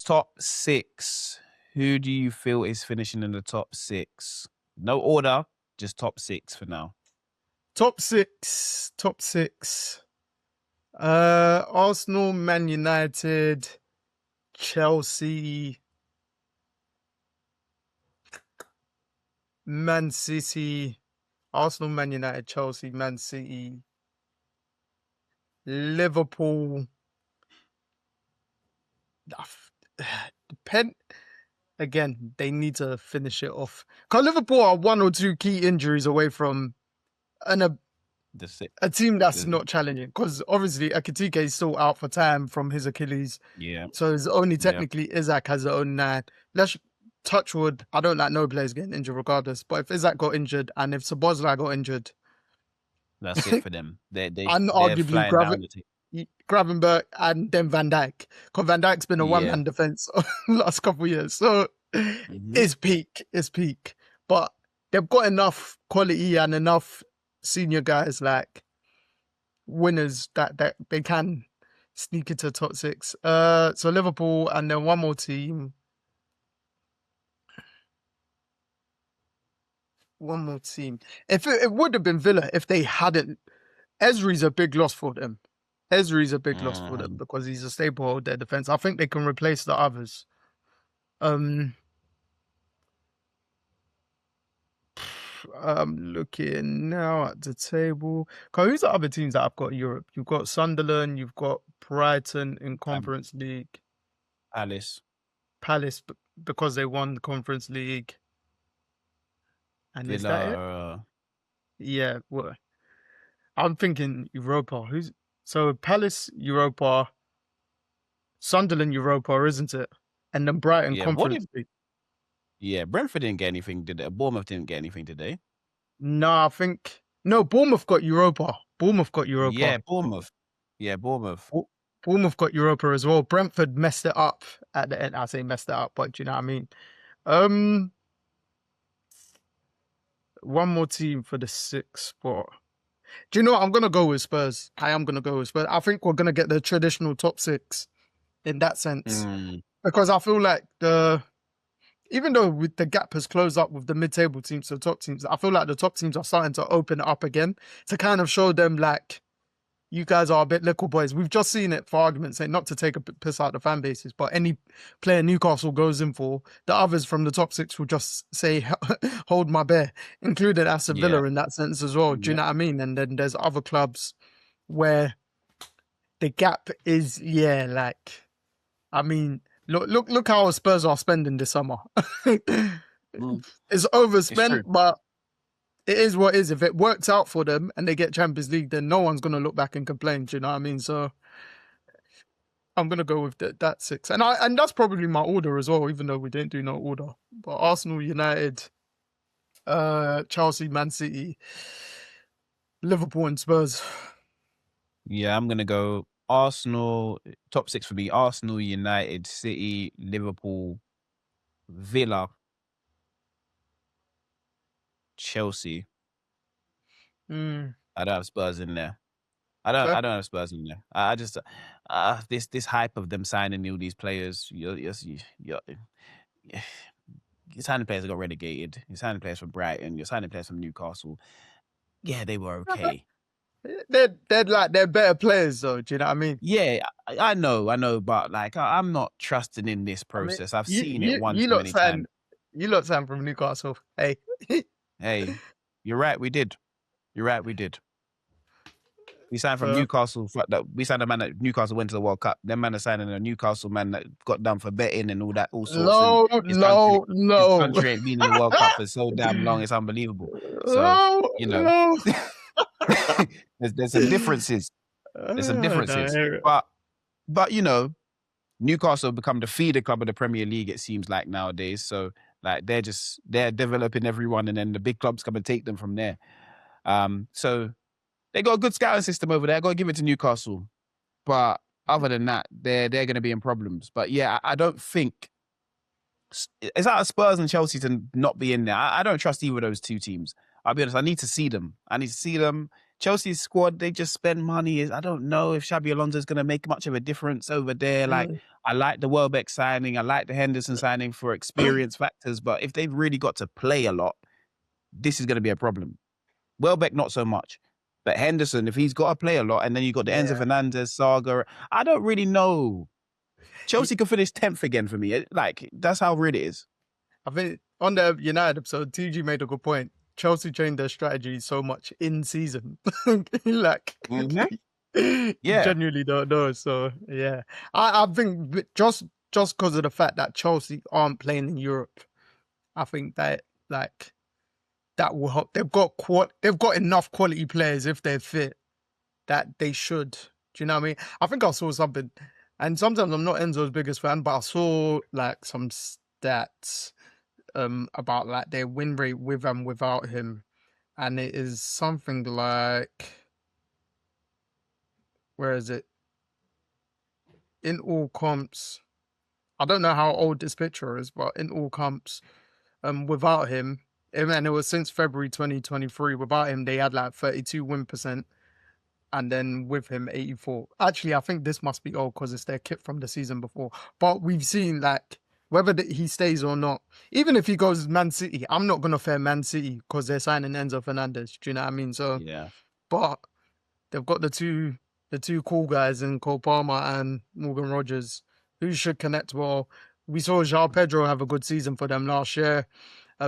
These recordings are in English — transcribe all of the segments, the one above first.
Top six. Who do you feel is finishing in the top six? No order, just top six for now. Top six. Arsenal, Man United, Chelsea, Man City. Arsenal, Man United, Chelsea, Man City, Liverpool. Again, they need to finish it off. Because Liverpool are one or two key injuries away from a team that's not challenging. Because obviously, Ekitike is still out for time from his Achilles. Yeah. So it's only technically Isaac has the own 9. Let's touch wood. I don't like no players getting injured regardless. But if Isaac got injured and if Szoboszlai got injured, that's it for them. They're unarguably Gravenberch and then Van Dijk. Because Van Dijk's been a one-man defense last couple of years. So it's peak. But they've got enough quality and enough senior guys like winners that they can sneak into top 6. So Liverpool and then one more team. If it would have been Villa if they hadn't. Ezri's a big loss for them. Because he's a staple of their defense. I think they can replace the others. I'm looking now at the table. Who's the other teams that I've got in Europe? You've got Sunderland, you've got Brighton in Conference League. Palace, because they won the Conference League. And Villa, is that it? Yeah, well, I'm thinking Europa. So Palace, Europa, Sunderland, Europa, isn't it? And then Brighton Conference League. Yeah, Brentford didn't get anything, did they? Bournemouth didn't get anything, did they? No, Bournemouth got Europa. Yeah, Bournemouth. Bournemouth got Europa as well. Brentford messed it up at the end. I say messed it up, but do you know what I mean? One more team for the 6th spot. Do you know what? I'm going to go with Spurs. I am going to go with Spurs. I think we're going to get the traditional top 6 in that sense. Because I feel like even though the gap has closed up with the mid-table teams to the top teams, I feel like the top teams are starting to open it up again to kind of show them like, you guys are a bit little boys. We've just seen it, for argument's sake, not to take a piss out of the fan bases, but any player Newcastle goes in for, the others from the top 6 will just say, hold my bear, including Aston Villa in that sense as well. Do you know what I mean? And then there's other clubs where the gap is, I mean, look how Spurs are spending this summer. It's overspent, but it is what it is. If it works out for them and they get Champions League, then no one's going to look back and complain. Do you know what I mean? So I'm going to go with that 6. And that's probably my order as well, even though we didn't do no order. But Arsenal, United, Chelsea, Man City, Liverpool and Spurs. Yeah, I'm going to go Arsenal, top 6 for me. Arsenal, United, City, Liverpool, Villa, Chelsea. I don't have Spurs in there. I don't have Spurs in there. I just this hype of them signing all these players. You're signing players that got relegated. You're signing players from Brighton. You're signing players from Newcastle. Yeah, they were okay. They're better players though. Do you know what I mean? Yeah, I know, but like I'm not trusting in this process. I've seen it once too many times. You lot signed from Newcastle. Hey. Hey, you're right. We did. We signed from Newcastle. We signed a man that Newcastle went to the World Cup. Them man are signing a Newcastle man that got done for betting and all that, all sorts. No. His country ain't been in the World Cup for so damn long. It's unbelievable. So there's some differences. But Newcastle have become the feeder club of the Premier League. It seems like nowadays. So like they're developing everyone, and then the big clubs come and take them from there. So they got a good scouting system over there. I got to give it to Newcastle. But other than that, they're going to be in problems. But yeah, I don't think it's out of Spurs and Chelsea to not be in there. I don't trust either of those two teams. I'll be honest. I need to see them. Chelsea's squad, they just spend money. I don't know if Xabi Alonso's going to make much of a difference over there. Like, I like the Welbeck signing. I like the Henderson signing for experience factors. But if they've really got to play a lot, this is going to be a problem. Welbeck, not so much. But Henderson, if he's got to play a lot, and then you got the Enzo Fernández saga, I don't really know. Chelsea could finish 10th again for me. Like, that's how real it is. I think on the United episode, TG made a good point. Chelsea changed their strategy so much in season. Like, genuinely don't know. So, yeah. I think just because of the fact that Chelsea aren't playing in Europe, I think that, like, that will help. They've got enough quality players if they're fit that they should. Do you know what I mean? I think I saw something, and sometimes I'm not Enzo's biggest fan, but I saw like some stats about like their win rate with and without him, and it is something like, where is it? In all comps, I don't know how old this picture is, but in all comps, without him, and it was since February 2023. Without him, they had like 32 win percent, and then with him 84. Actually, I think this must be old because it's their kit from the season before. But we've seen like whether he stays or not, even if he goes Man City, I'm not gonna fear Man City because they're signing Enzo Fernández. Do you know what I mean? So yeah, but they've got the two cool guys in Cole Palmer and Morgan Rogers who should connect well. We saw João Pedro have a good season for them last year.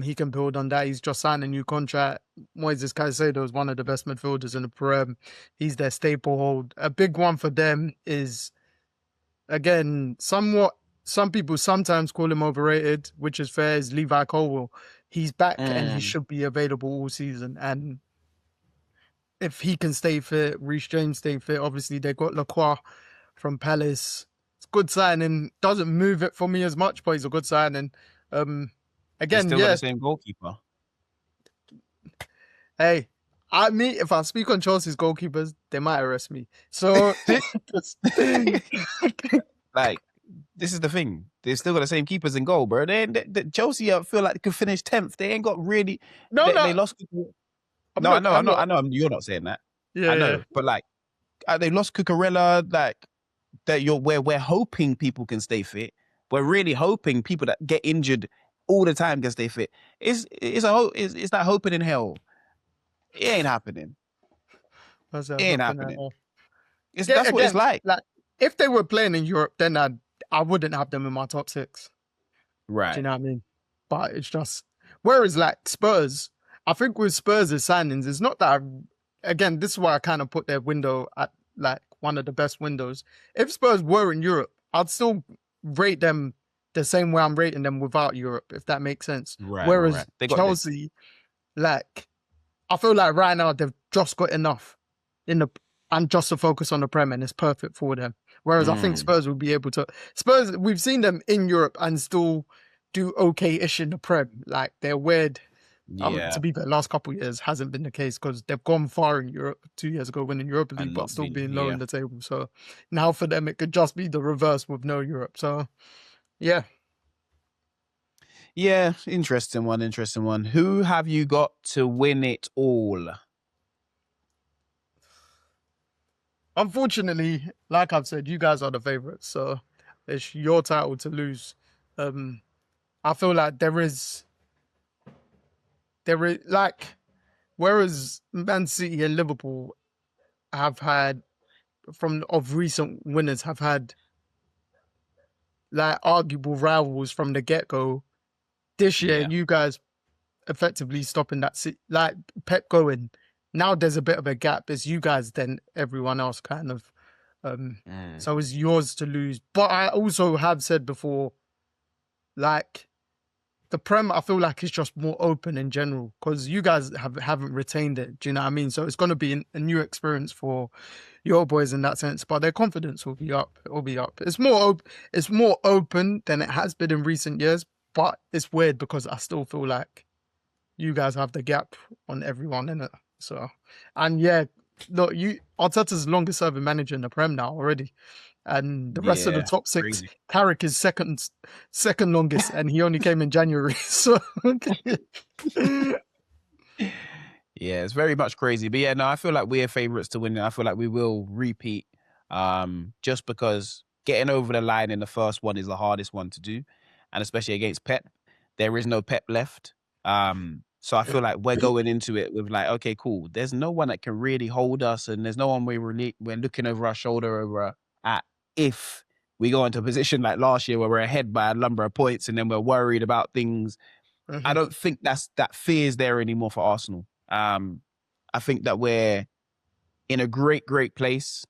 He can build on that. He's just signed a new contract. Moises Caicedo is one of the best midfielders in the Prem. He's their staple hold. A big one for them is, again, somewhat, some people sometimes call him overrated, which is fair, is Levi Colwill. He's back and he should be available all season. And if he can stay fit, Reece James stay fit, obviously they got Lacroix from Palace. It's good signing. Doesn't move it for me as much, but he's a good signing. Again, still got the same goalkeeper. Hey, if I speak on Chelsea's goalkeepers, they might arrest me. So, like, this is the thing. They've still got the same keepers in goal, bro. Chelsea, I feel like they could finish 10th. They ain't got really. They lost. I know. You're not saying that. Yeah, I know, but like, they lost Cucurella. Like, we're hoping people can stay fit. We're really hoping people that get injured all the time can stay fit. It's like hoping in hell. It ain't happening. It ain't happening. That's what it's like. Like, if they were playing in Europe, then I wouldn't have them in my top 6. Right. Do you know what I mean? But it's just, whereas like Spurs, I think with Spurs' signings, it's not that, again, this is why I kind of put their window at like one of the best windows. If Spurs were in Europe, I'd still rate them the same way I'm rating them without Europe, if that makes sense. Right, whereas Chelsea, like, I feel like right now they've just got enough and just to focus on the Prem, and it's perfect for them. Whereas I think Spurs will be able to. Spurs, we've seen them in Europe and still do okay-ish in the Prem. Like, they're weird. Yeah. To be fair, last couple of years hasn't been the case because they've gone far in Europe 2 years ago, winning Europa League, but still being low in the table. So now for them, it could just be the reverse with no Europe. So, yeah. Yeah, interesting one. Who have you got to win it all? Unfortunately, like I've said, you guys are the favourites, so it's your title to lose. I feel like there is like, whereas Man City and Liverpool have had, of recent winners, have had like arguable rivals from the get-go. This year, you guys effectively stopping that, like Pep going. Now there's a bit of a gap. It's you guys, then everyone else kind of. So it's yours to lose. But I also have said before, like, the Prem, I feel like it's just more open in general because you guys haven't retained it. Do you know what I mean? So it's going to be a new experience for your boys in that sense. But their confidence will be up. It will be up. It's more open than it has been in recent years. But it's weird because I still feel like you guys have the gap on everyone in it. So, and yeah, look, Arteta's longest serving manager in the Prem now already. And the rest of the top 6, crazy. Carrick is second longest, and he only came in January. So Yeah, it's very much crazy. But yeah, no, I feel like we're favourites to win. I feel like we will repeat, just because getting over the line in the first one is the hardest one to do. And especially against Pep, there is no Pep left. So I feel like we're going into it with like, okay, cool. There's no one that can really hold us, and there's no one we're looking over our shoulder at if we go into a position like last year where we're ahead by a number of points and then we're worried about things. I don't think that fear is there anymore for Arsenal. I think that we're in a great place.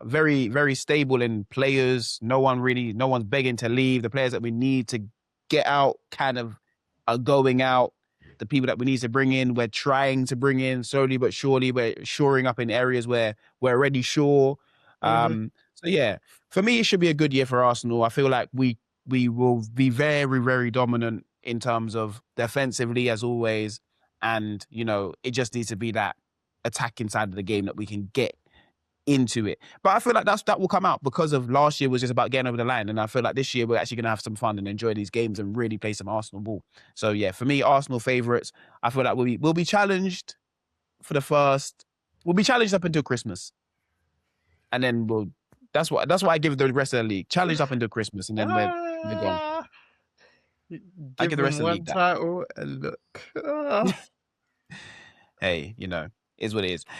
Very, very stable in players. No one's begging to leave. The players that we need to get out kind of are going out. The people that we need to bring in, we're trying to bring in slowly but surely. We're shoring up in areas where we're already sure. So yeah, for me, it should be a good year for Arsenal. I feel like we will be very, very dominant in terms of defensively as always. And, it just needs to be that attacking side of the game that we can get into it. But I feel like that will come out because of last year was just about getting over the line. And I feel like this year we're actually going to have some fun and enjoy these games and really play some Arsenal ball. So yeah, for me, Arsenal favourites. I feel like we'll be challenged for the first. We'll be challenged up until Christmas. And then that's why I give the rest of the league. Challenged up until Christmas and then we're gone. I give the rest of the league that. Title and look. Hey, is what it is.